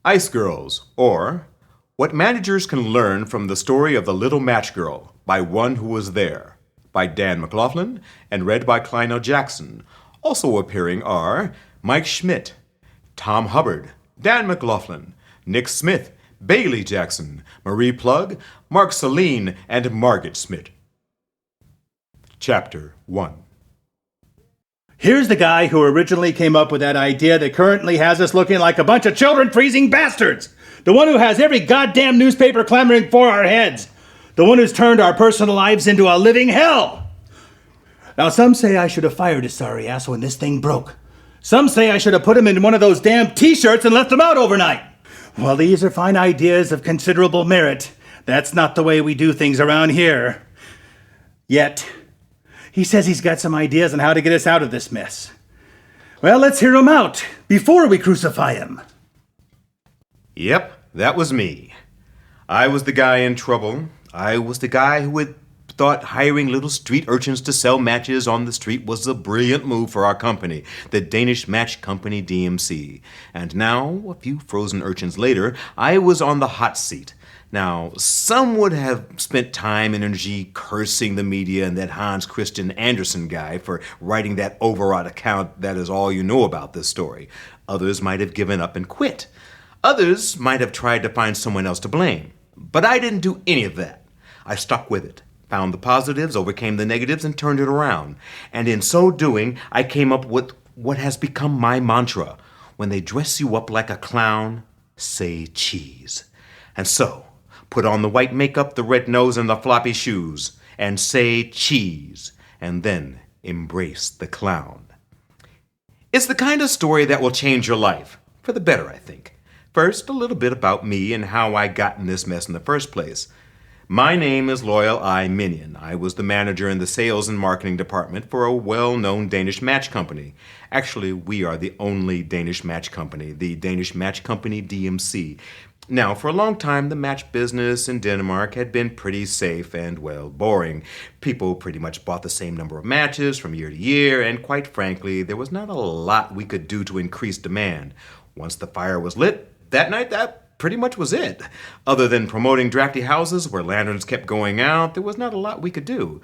Ice Girls, or What Managers Can Learn from the Story of the Little Match Girl by One Who Was There, by Dan McLaughlin and read by Kleino Jackson. Also appearing are Mike Schmidt, Tom Hubbard, Dan McLaughlin, Nick Smith, Bailey Jackson, Marie Plug, Mark Saline, and Margaret Smith. Chapter 1. Here's the guy who originally came up with that idea that currently has us looking like a bunch of children-freezing bastards. The one who has every goddamn newspaper clamoring for our heads. The one who's turned our personal lives into a living hell. Now, some say I should have fired his sorry ass when this thing broke. Some say I should have put him in one of those damn t-shirts and left him out overnight. Well, these are fine ideas of considerable merit. That's not the way we do things around here. Yet, he says he's got some ideas on how to get us out of this mess. Well, let's hear him out before we crucify him. Yep, that was me. I was the guy in trouble. I was the guy who had thought hiring little street urchins to sell matches on the street was a brilliant move for our company, the Danish Match Company DMC. And now, a few frozen urchins later, I was on the hot seat. Now, some would have spent time and energy cursing the media and that Hans Christian Andersen guy for writing that overwrought account that is all you know about this story. Others might have given up and quit. Others might have tried to find someone else to blame. But I didn't do any of that. I stuck with it, found the positives, overcame the negatives, and turned it around. And in so doing, I came up with what has become my mantra. When they dress you up like a clown, say cheese. And so, put on the white makeup, the red nose, and the floppy shoes, and say cheese, and then embrace the clown. It's the kind of story that will change your life, for the better, I think. First, a little bit about me and how I got in this mess in the first place. My name is Loyal I. Minion. I was the manager in the sales and marketing department for a well-known Danish match company. Actually, we are the only Danish match company, the Danish Match Company DMC. Now, for a long time, the match business in Denmark had been pretty safe and, well, boring. People pretty much bought the same number of matches from year to year, and quite frankly, there was not a lot we could do to increase demand. Once the fire was lit, that night, that pretty much was it. Other than promoting drafty houses where lanterns kept going out, there was not a lot we could do.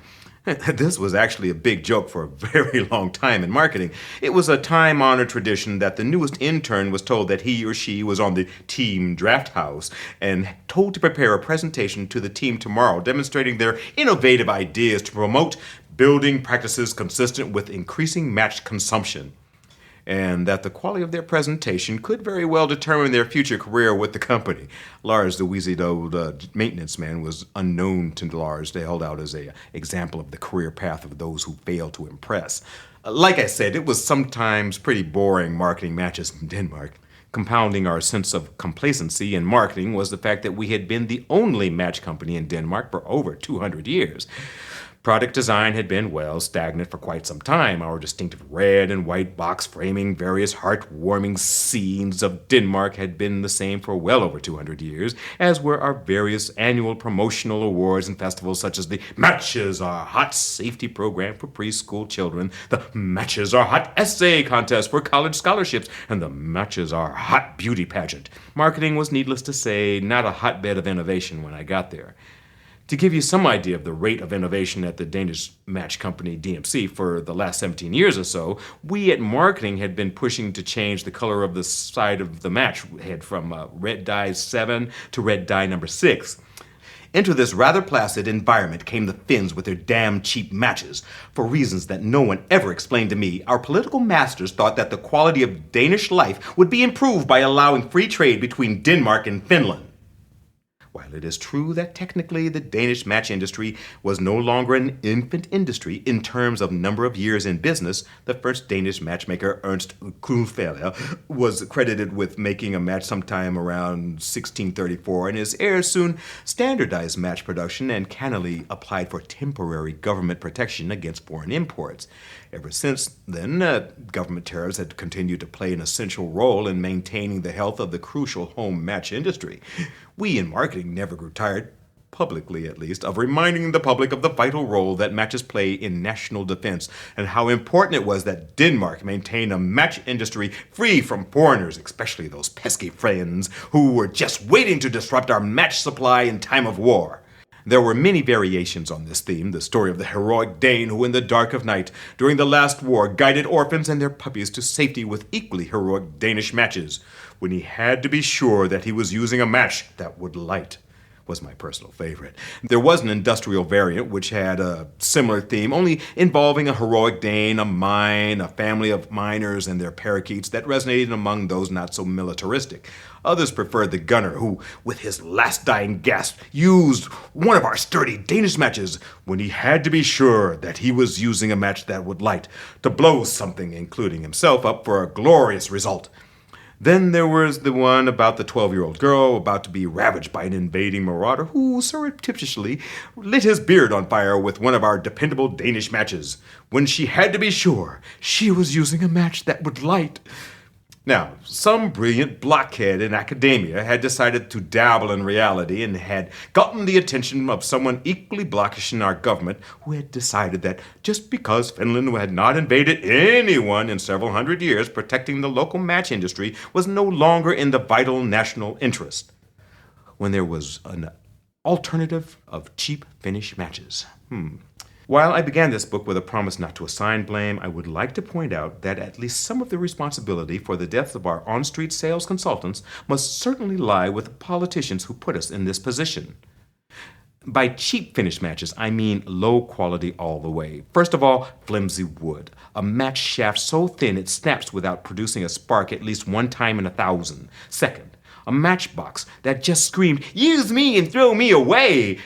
This was actually a big joke for a very long time in marketing. It was a time-honored tradition that the newest intern was told that he or she was on the team draft house and told to prepare a presentation to the team tomorrow demonstrating their innovative ideas to promote building practices consistent with increasing match consumption, and that the quality of their presentation could very well determine their future career with the company. Lars, the wheezy old maintenance man, was unknown to Lars. They held out as an example of the career path of those who fail to impress. Like I said, it was sometimes pretty boring marketing matches in Denmark. Compounding our sense of complacency in marketing was the fact that we had been the only match company in Denmark for over 200 years. Product design had been, well, stagnant for quite some time. Our distinctive red and white box framing various heartwarming scenes of Denmark had been the same for well over 200 years, as were our various annual promotional awards and festivals such as the Matches Are Hot safety program for preschool children, the Matches Are Hot essay contest for college scholarships, and the Matches Are Hot beauty pageant. Marketing was, needless to say, not a hotbed of innovation when I got there. To give you some idea of the rate of innovation at the Danish Match Company DMC for the last 17 years or so, we at marketing had been pushing to change the color of the side of the match head from red dye 7 to red dye number 6. Into this rather placid environment came the Finns with their damn cheap matches. For reasons that no one ever explained to me, our political masters thought that the quality of Danish life would be improved by allowing free trade between Denmark and Finland. While it is true that technically the Danish match industry was no longer an infant industry in terms of number of years in business, the first Danish matchmaker, Ernst Krufeller, was credited with making a match sometime around 1634, and his heirs soon standardized match production and cannily applied for temporary government protection against foreign imports. Ever since then, government tariffs had continued to play an essential role in maintaining the health of the crucial home match industry. We in marketing never grew tired. publicly at least, of reminding the public of the vital role that matches play in national defense and how important it was that Denmark maintain a match industry free from foreigners, especially those pesky friends who were just waiting to disrupt our match supply in time of war. There were many variations on this theme, the story of the heroic Dane who in the dark of night, during the last war, guided orphans and their puppies to safety with equally heroic Danish matches, when he had to be sure that he was using a match that would light, was my personal favorite. There was an industrial variant which had a similar theme, only involving a heroic Dane, a mine, a family of miners and their parakeets that resonated among those not so militaristic. Others preferred the gunner who, with his last dying gasp, used one of our sturdy Danish matches when he had to be sure that he was using a match that would light, to blow something, including himself, up for a glorious result. Then there was the one about the 12-year-old girl about to be ravaged by an invading marauder who surreptitiously lit his beard on fire with one of our dependable Danish matches, when she had to be sure she was using a match that would light. Now, some brilliant blockhead in academia had decided to dabble in reality and had gotten the attention of someone equally blockish in our government who had decided that just because Finland had not invaded anyone in several hundred years, protecting the local match industry was no longer in the vital national interest, when there was an alternative of cheap Finnish matches. While I began this book with a promise not to assign blame, I would like to point out that at least some of the responsibility for the deaths of our on-street sales consultants must certainly lie with the politicians who put us in this position. By cheap Finnish matches, I mean low quality all the way. First of all, flimsy wood. A match shaft so thin it snaps without producing a spark at least one time in 1,000. Second, a matchbox that just screamed, "Use me and throw me away!"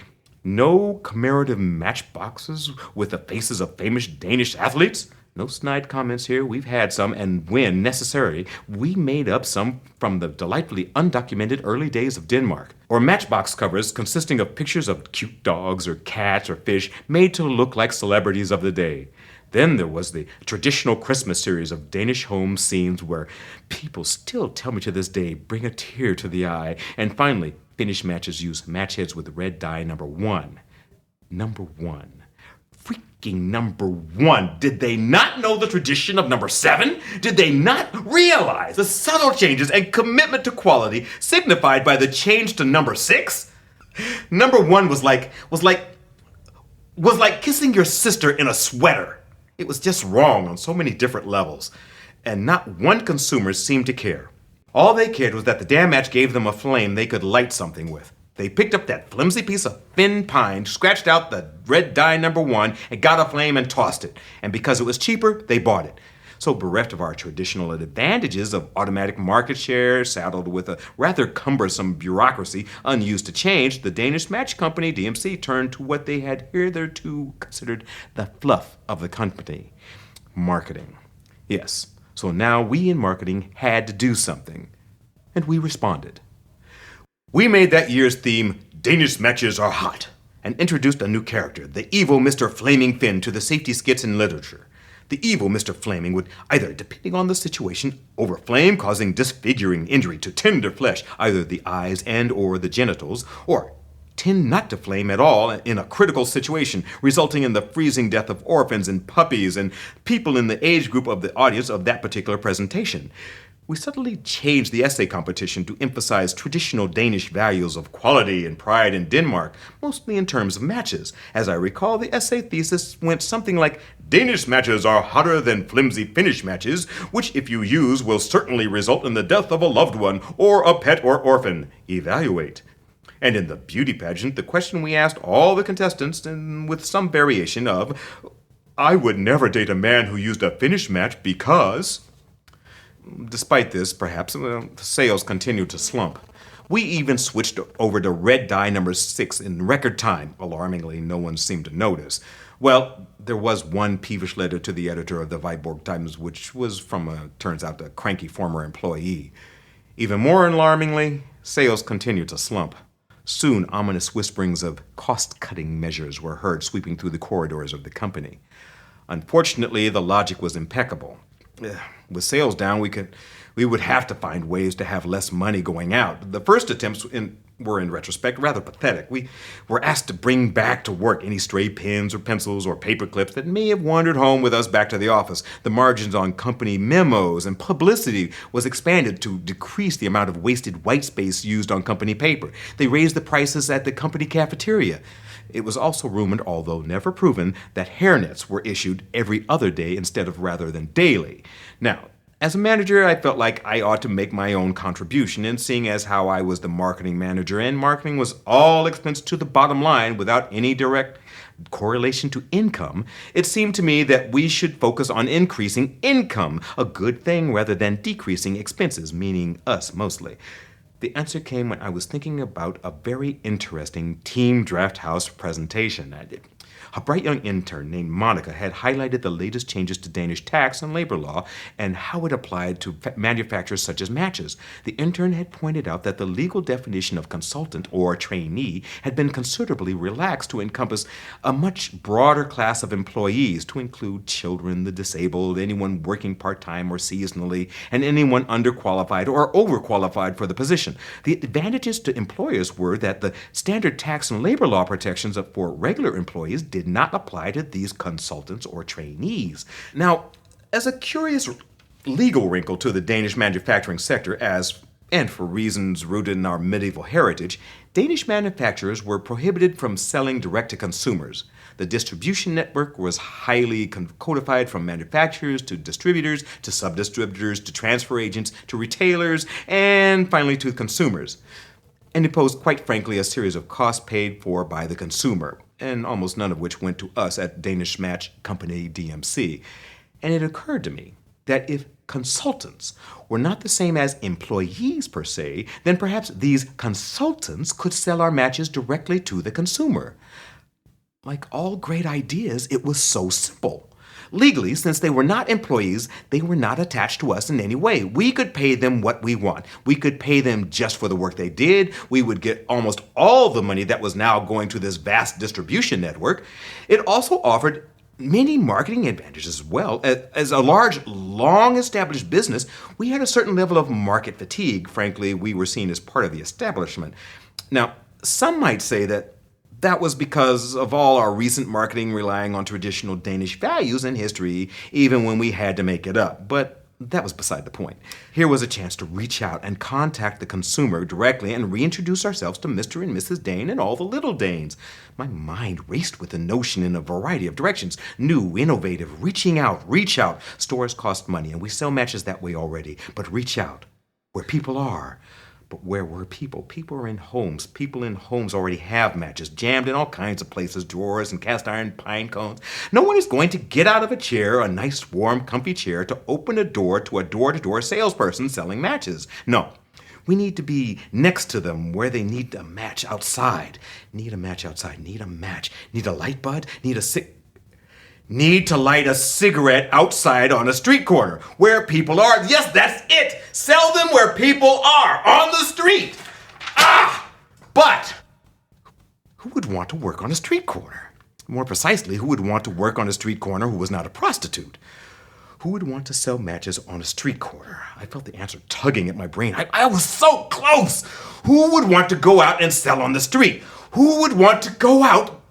No commemorative matchboxes with the faces of famous Danish athletes? No snide comments here. We've had some, and when necessary, we made up some from the delightfully undocumented early days of Denmark. Or matchbox covers consisting of pictures of cute dogs or cats or fish made to look like celebrities of the day. Then there was the traditional Christmas series of Danish home scenes where people still tell me to this day bring a tear to the eye. And finally, Finnish matches use match heads with red dye number 1. Number 1. Freaking number 1. Did they not know the tradition of number 7? Did they not realize the subtle changes and commitment to quality signified by the change to number 6? Number 1 was like kissing your sister in a sweater. It was just wrong on so many different levels, and not one consumer seemed to care. All they cared was that the damn match gave them a flame they could light something with. They picked up that flimsy piece of thin pine, scratched out the red dye number 1, and got a flame and tossed it. And because it was cheaper, they bought it. So bereft of our traditional advantages of automatic market share, saddled with a rather cumbersome bureaucracy unused to change, the Danish match company, DMC, turned to what they had hitherto considered the fluff of the company: marketing. Yes. So now we in marketing had to do something, and we responded. We made that year's theme, Danish matches are hot, and introduced a new character, the evil Mr. Flaming Finn, to the safety skits in literature. The evil Mr. Flaming would either, depending on the situation, overflame, causing disfiguring injury to tender flesh, either the eyes and or the genitals, or tend not to flame at all in a critical situation, resulting in the freezing death of orphans and puppies and people in the age group of the audience of that particular presentation. We subtly changed the essay competition to emphasize traditional Danish values of quality and pride in Denmark, mostly in terms of matches. As I recall, the essay thesis went something like, Danish matches are hotter than flimsy Finnish matches, which if you use will certainly result in the death of a loved one or a pet or orphan. Evaluate. And in the beauty pageant, the question we asked all the contestants, and with some variation of, I would never date a man who used a Finnish match because... Despite this, perhaps, sales continued to slump. We even switched over to red dye number 6 in record time. Alarmingly, no one seemed to notice. Well, there was one peevish letter to the editor of the Viborg Times, which was from, turns out, a cranky former employee. Even more alarmingly, sales continued to slump. Soon, ominous whisperings of cost-cutting measures were heard sweeping through the corridors of the company. Unfortunately, the logic was impeccable. With sales down, we would have to find ways to have less money going out. The first attempts were, in retrospect, rather pathetic. We were asked to bring back to work any stray pens or pencils or paper clips that may have wandered home with us back to the office. The margins on company memos and publicity was expanded to decrease the amount of wasted white space used on company paper. They raised the prices at the company cafeteria. It was also rumored, although never proven, that hairnets were issued every other day instead of rather than daily. Now, as a manager, I felt like I ought to make my own contribution, and seeing as how I was the marketing manager and marketing was all expense to the bottom line without any direct correlation to income, it seemed to me that we should focus on increasing income, a good thing rather than decreasing expenses, meaning us mostly. The answer came when I was thinking about a very interesting Team Draft House presentation I did. A bright young intern named Monica had highlighted the latest changes to Danish tax and labor law and how it applied to manufacturers such as matches. The intern had pointed out that the legal definition of consultant or trainee had been considerably relaxed to encompass a much broader class of employees, to include children, the disabled, anyone working part-time or seasonally, and anyone underqualified or overqualified for the position. The advantages to employers were that the standard tax and labor law protections for regular employees did not apply to these consultants or trainees. Now, as a curious legal wrinkle to the Danish manufacturing sector, and for reasons rooted in our medieval heritage, Danish manufacturers were prohibited from selling direct to consumers. The distribution network was highly codified, from manufacturers to distributors to sub-distributors to transfer agents to retailers and finally to consumers. And imposed, quite frankly, a series of costs paid for by the consumer, and almost none of which went to us at Danish Match Company DMC. And it occurred to me that if consultants were not the same as employees per se, then perhaps these consultants could sell our matches directly to the consumer. Like all great ideas, it was so simple. Legally, since they were not employees, they were not attached to us in any way. We could pay them what we want. We could pay them just for the work they did. We would get almost all the money that was now going to this vast distribution network. It also offered many marketing advantages as well. As a large, long-established business, we had a certain level of market fatigue. Frankly, we were seen as part of the establishment. Now, some might say that was because of all our recent marketing relying on traditional Danish values and history, even when we had to make it up. But that was beside the point. Here was a chance to reach out and contact the consumer directly and reintroduce ourselves to Mr. and Mrs. Dane and all the little Danes. My mind raced with the notion in a variety of directions. New, innovative, reach out. Stores cost money, and we sell matches that way already. But reach out, where people are. But where were people? People are in homes. People in homes already have matches, jammed in all kinds of places, drawers and cast iron pine cones. No one is going to get out of a chair, a nice, warm, comfy chair, to open a door to a door-to-door salesperson selling matches. No. We need to be next to them where they need a match outside. Need a match outside. Need a match. Need a light bud. Need to light a cigarette outside on a street corner where people are. Yes, that's it. Sell them where people are, on the street. But who would want to work on a street corner? More precisely, who would want to work on a street corner who was not a prostitute? Who would want to sell matches on a street corner? I felt the answer tugging at my brain. I was so close. Who would want to go out and sell on the street? Who would want to go out?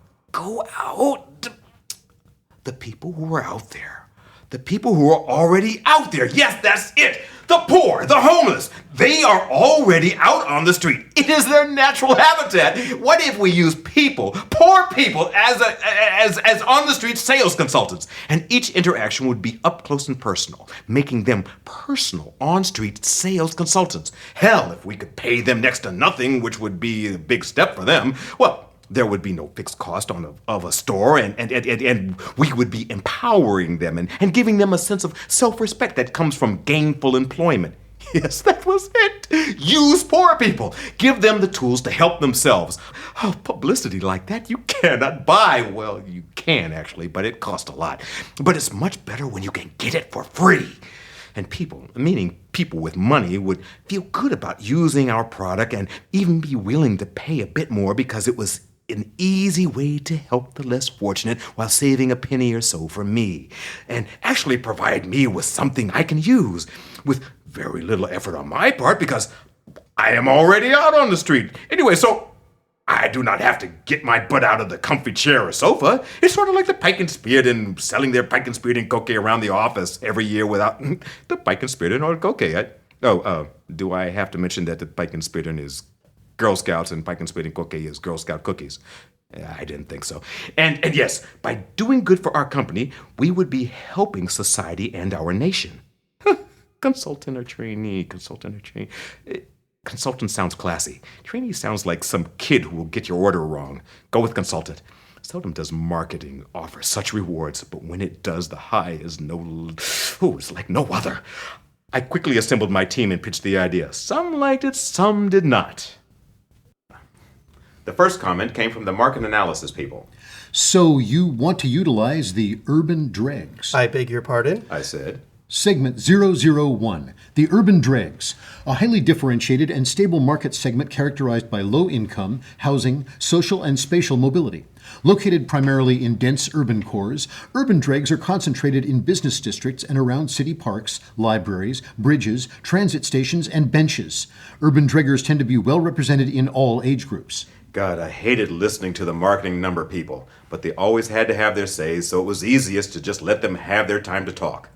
The people who were out there. The people who are already out there. Yes, that's it. The poor, the homeless. They are already out on the street. It is their natural habitat. What if we use people, poor people, as on the street sales consultants? And each interaction would be up close and personal, making them personal on street sales consultants. Hell, if we could pay them next to nothing, which would be a big step for them, well, there would be no fixed cost of a store, and we would be empowering them and giving them a sense of self-respect that comes from gainful employment. Yes, that was it. Use poor people. Give them the tools to help themselves. Oh, publicity like that you cannot buy. Well, you can actually, but it costs a lot. But it's much better when you can get it for free. And people, meaning people with money, would feel good about using our product and even be willing to pay a bit more because it was an easy way to help the less fortunate while saving a penny or so for me, and actually provide me with something I can use with very little effort on my part, because I am already out on the street. Anyway, so I do not have to get my butt out of the comfy chair or sofa. It's sort of like the Pike and Spearden selling their Pike and Spearden Coke around the office every year without the Pike and Spearden or Coke. Do I have to mention that the Pike and Spearden is Girl Scouts and Pike and Spearden Coke is Girl Scout cookies? I didn't think so. And yes, by doing good for our company, we would be helping society and our nation. Consultant or trainee, Consultant sounds classy. Trainee sounds like some kid who will get your order wrong. Go with consultant. Seldom does marketing offer such rewards, but when it does, the high is it's like no other. I quickly assembled my team and pitched the idea. Some liked it, some did not. The first comment came from the market analysis people. So you want to utilize the urban dregs? I beg your pardon? I said. Segment 001, the urban dregs, a highly differentiated and stable market segment characterized by low income, housing, social and spatial mobility. Located primarily in dense urban cores, urban dregs are concentrated in business districts and around city parks, libraries, bridges, transit stations, and benches. Urban dreggers tend to be well represented in all age groups. God, I hated listening to the marketing number people, but they always had to have their say, so it was easiest to just let them have their time to talk.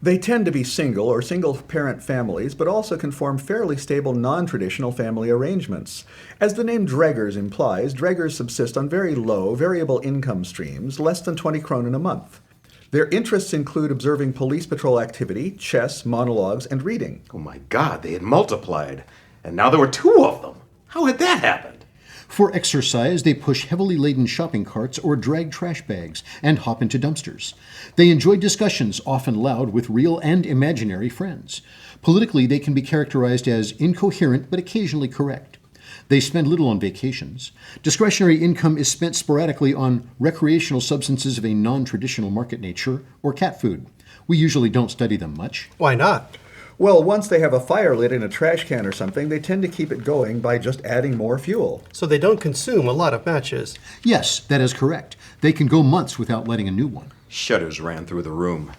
They tend to be single or single-parent families, but also can form fairly stable non-traditional family arrangements. As the name dreggers implies, dreggers subsist on very low, variable income streams, less than 20 kronen a month. Their interests include observing police patrol activity, chess, monologues, and reading. Oh my God, they had multiplied, and now there were 2 of them. How had that happened? For exercise, they push heavily laden shopping carts or drag trash bags and hop into dumpsters. They enjoy discussions, often loud, with real and imaginary friends. Politically, they can be characterized as incoherent but occasionally correct. They spend little on vacations. Discretionary income is spent sporadically on recreational substances of a non-traditional market nature or cat food. We usually don't study them much. Why not? Well, once they have a fire lit in a trash can or something, they tend to keep it going by just adding more fuel. So they don't consume a lot of matches. Yes, that is correct. They can go months without lighting a new one. Shudders ran through the room.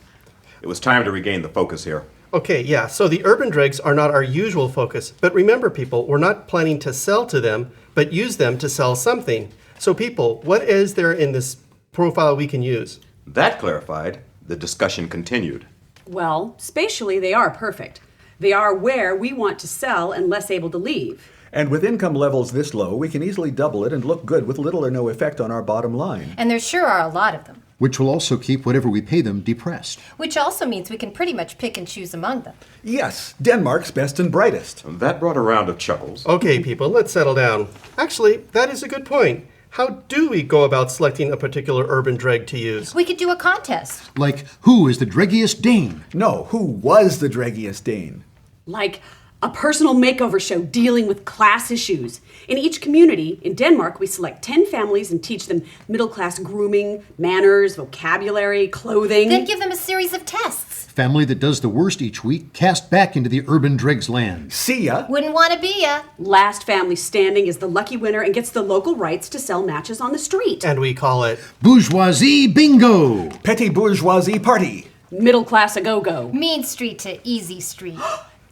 It was time to regain the focus here. Okay, yeah, so the urban dregs are not our usual focus. But remember, people, we're not planning to sell to them, but use them to sell something. So people, what is there in this profile we can use? That clarified, the discussion continued. Well, spatially, they are perfect. They are where we want to sell and less able to leave. And with income levels this low, we can easily double it and look good with little or no effect on our bottom line. And there sure are a lot of them. Which will also keep whatever we pay them depressed. Which also means we can pretty much pick and choose among them. Yes, Denmark's best and brightest. That brought a round of chuckles. Okay, people, let's settle down. Actually, that is a good point. How do we go about selecting a particular urban dreg to use? We could do a contest. Like, who is the dreggiest Dane? No, who was the dreggiest Dane? Like a personal makeover show dealing with class issues. In each community, in Denmark, we select 10 families and teach them middle-class grooming, manners, vocabulary, clothing. Then give them a series of tests. Family that does the worst each week cast back into the urban dregs land. See ya! Wouldn't want to be ya. Last family standing is the lucky winner and gets the local rights to sell matches on the street. And we call it Bourgeoisie bingo! Petty bourgeoisie party! Middle-class a-go-go. Mean street to easy street.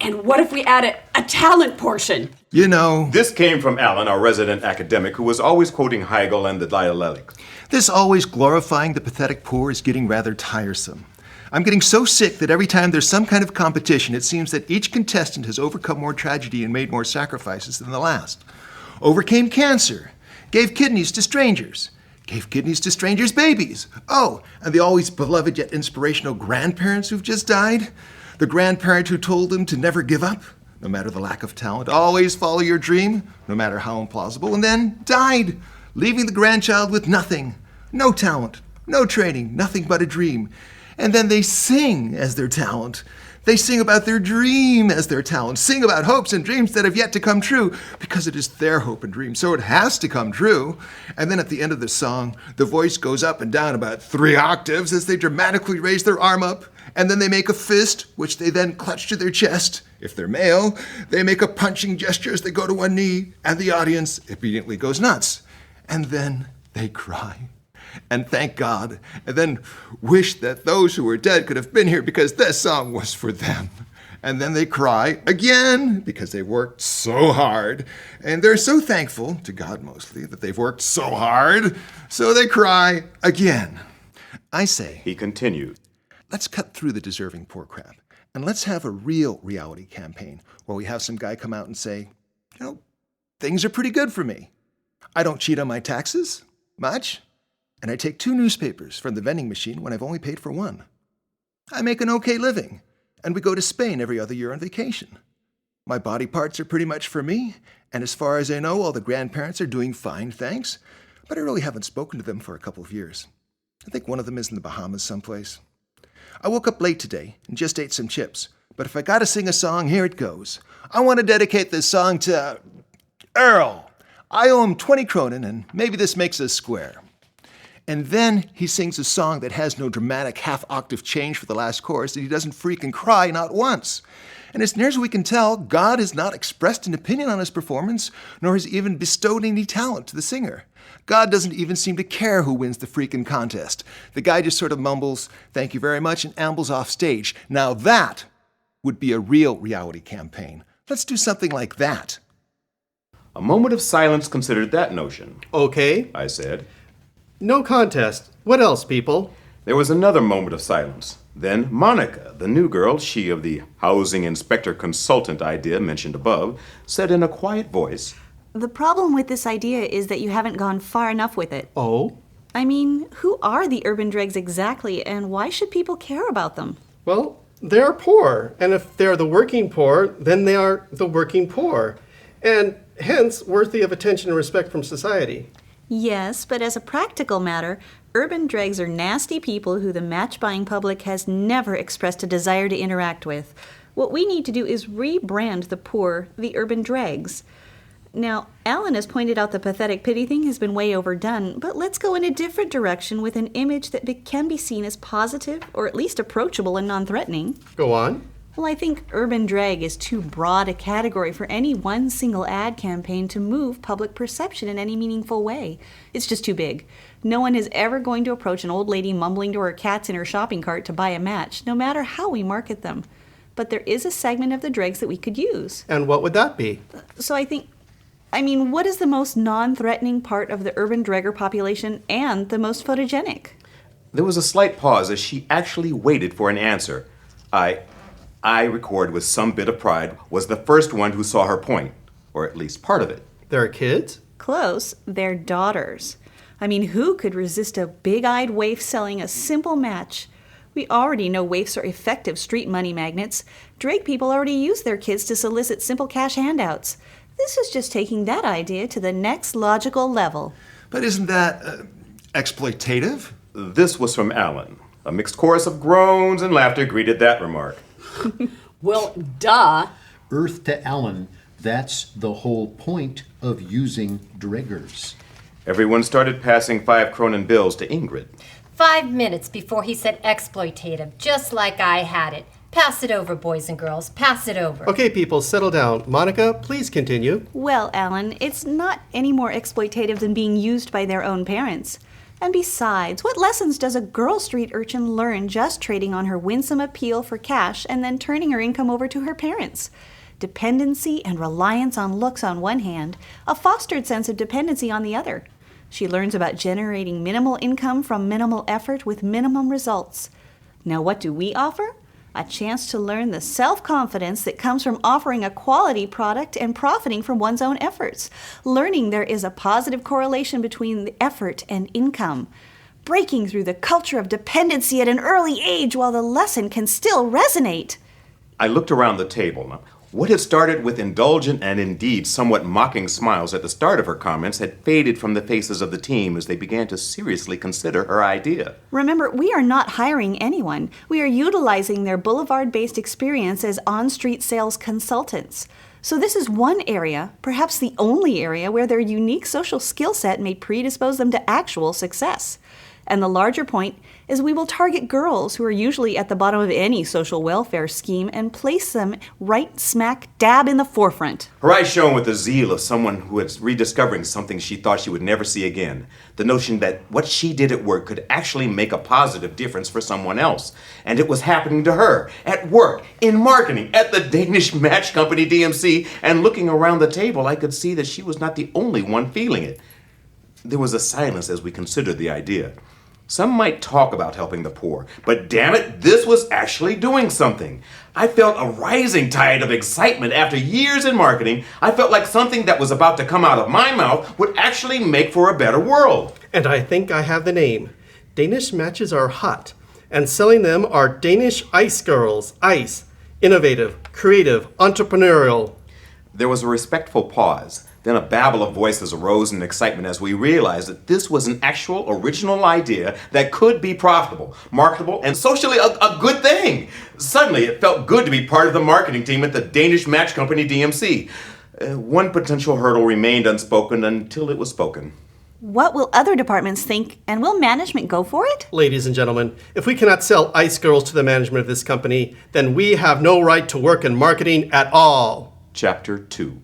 And what if we added a talent portion? You know, This came from Alan, our resident academic, who was always quoting Hegel and the dialectic. this always glorifying the pathetic poor is getting rather tiresome. I'm getting so sick that every time there's some kind of competition, it seems that each contestant has overcome more tragedy and made more sacrifices than the last. Overcame cancer, gave kidneys to strangers, gave kidneys to strangers' babies. Oh, and the always beloved yet inspirational grandparents who've just died. The grandparent who told them to never give up, no matter the lack of talent, always follow your dream, no matter how implausible, and then died, leaving the grandchild with nothing. No talent, no training, nothing but a dream. And then they sing as their talent. They sing about their dream as their talent, sing about hopes and dreams that have yet to come true, because it is their hope and dream, so it has to come true. And then at the end of the song, the voice goes up and down about 3 octaves as they dramatically raise their arm up, and then they make a fist, which they then clutch to their chest. If they're male, they make a punching gesture as they go to one knee, and the audience immediately goes nuts. And then they cry. And thank God, and then wish that those who were dead could have been here because this song was for them. And then they cry again because they worked so hard. And they're so thankful, to God mostly, that they've worked so hard, so they cry again. I say, He continued. let's cut through the deserving poor crap. And let's have a real reality campaign where we have some guy come out and say, things are pretty good for me. I don't cheat on my taxes, much. And I take 2 newspapers from the vending machine when I've only paid for 1. I make an okay living. And we go to Spain every other year on vacation. My body parts are pretty much for me, and as far as I know, all the grandparents are doing fine, thanks. But I really haven't spoken to them for a couple of years. I think one of them is in the Bahamas someplace. I woke up late today and just ate some chips, but if I gotta sing a song, here it goes. I want to dedicate this song to Earl. I owe him 20 kronen, and maybe this makes us square. And then he sings a song that has no dramatic half-octave change for the last chorus, and he doesn't freaking cry, not once. And as near as we can tell, God has not expressed an opinion on his performance, nor has even bestowed any talent to the singer. God doesn't even seem to care who wins the freaking contest. The guy just sort of mumbles, "Thank you very much," and ambles off stage. Now that would be a real reality campaign. Let's do something like that. A moment of silence considered that notion. Okay. I said. No contest. What else, people? There was another moment of silence. Then Monica, the new girl, she of the housing inspector consultant idea mentioned above, said in a quiet voice, The problem with this idea is that you haven't gone far enough with it. Oh? I mean, who are the urban dregs exactly, and why should people care about them? Well, they're poor. And if they're the working poor, then they are the working poor. And hence, worthy of attention and respect from society. Yes, but as a practical matter, urban dregs are nasty people who the match-buying public has never expressed a desire to interact with. What we need to do is rebrand the poor the urban dregs. Now, Alan has pointed out the pathetic pity thing has been way overdone, but let's go in a different direction with an image that can be seen as positive, or at least approachable and non-threatening. Go on. Well, I think urban drag is too broad a category for any one single ad campaign to move public perception in any meaningful way. It's just too big. No one is ever going to approach an old lady mumbling to her cats in her shopping cart to buy a match, no matter how we market them. But there is a segment of the dregs that we could use. And what would that be? So what is the most non-threatening part of the urban dragger population and the most photogenic? There was a slight pause as she actually waited for an answer. I record with some bit of pride, was the first one who saw her point, or at least part of it. There are kids? Close. They're daughters. I mean, who could resist a big-eyed waif selling a simple match? We already know waifs are effective street money magnets. Drag people already use their kids to solicit simple cash handouts. This is just taking that idea to the next logical level. But isn't that exploitative? This was from Alan. A mixed chorus of groans and laughter greeted that remark. Well, duh. Earth to Allen, that's the whole point of using dreggers. Everyone started passing 5 kronen bills to Ingrid. 5 minutes before he said exploitative, just like I had it. Pass it over, boys and girls. Pass it over. Okay, people, settle down. Monica, please continue. Well, Alan, it's not any more exploitative than being used by their own parents. And besides, what lessons does a girl street urchin learn just trading on her winsome appeal for cash and then turning her income over to her parents? Dependency and reliance on looks on one hand, a fostered sense of dependency on the other. She learns about generating minimal income from minimal effort with minimum results. Now, what do we offer? A chance to learn the self-confidence that comes from offering a quality product and profiting from one's own efforts. Learning there is a positive correlation between the effort and income. Breaking through the culture of dependency at an early age while the lesson can still resonate. I looked around the table. Now, what had started with indulgent and indeed somewhat mocking smiles at the start of her comments had faded from the faces of the team as they began to seriously consider her idea. Remember, we are not hiring anyone. We are utilizing their boulevard-based experience as on-street sales consultants. So this is one area, perhaps the only area, where their unique social skill set may predispose them to actual success. And the larger point is we will target girls who are usually at the bottom of any social welfare scheme and place them right smack dab in the forefront. Her eyes shone with the zeal of someone who is rediscovering something she thought she would never see again. The notion that what she did at work could actually make a positive difference for someone else. And it was happening to her, at work, in marketing, at the Danish match company DMC, and looking around the table, I could see that she was not the only one feeling it. There was a silence as we considered the idea. Some might talk about helping the poor, but damn it, this was actually doing something. I felt a rising tide of excitement after years in marketing. I felt like something that was about to come out of my mouth would actually make for a better world. And I think I have the name. Danish matches are hot, and selling them are Danish ice girls. Ice. Innovative, creative, entrepreneurial. There was a respectful pause. Then a babble of voices arose in excitement as we realized that this was an actual original idea that could be profitable, marketable, and socially a good thing. Suddenly, it felt good to be part of the marketing team at the Danish match company DMC. One potential hurdle remained unspoken until it was spoken. What will other departments think, and will management go for it? Ladies and gentlemen, if we cannot sell ice girls to the management of this company, then we have no right to work in marketing at all. Chapter 2.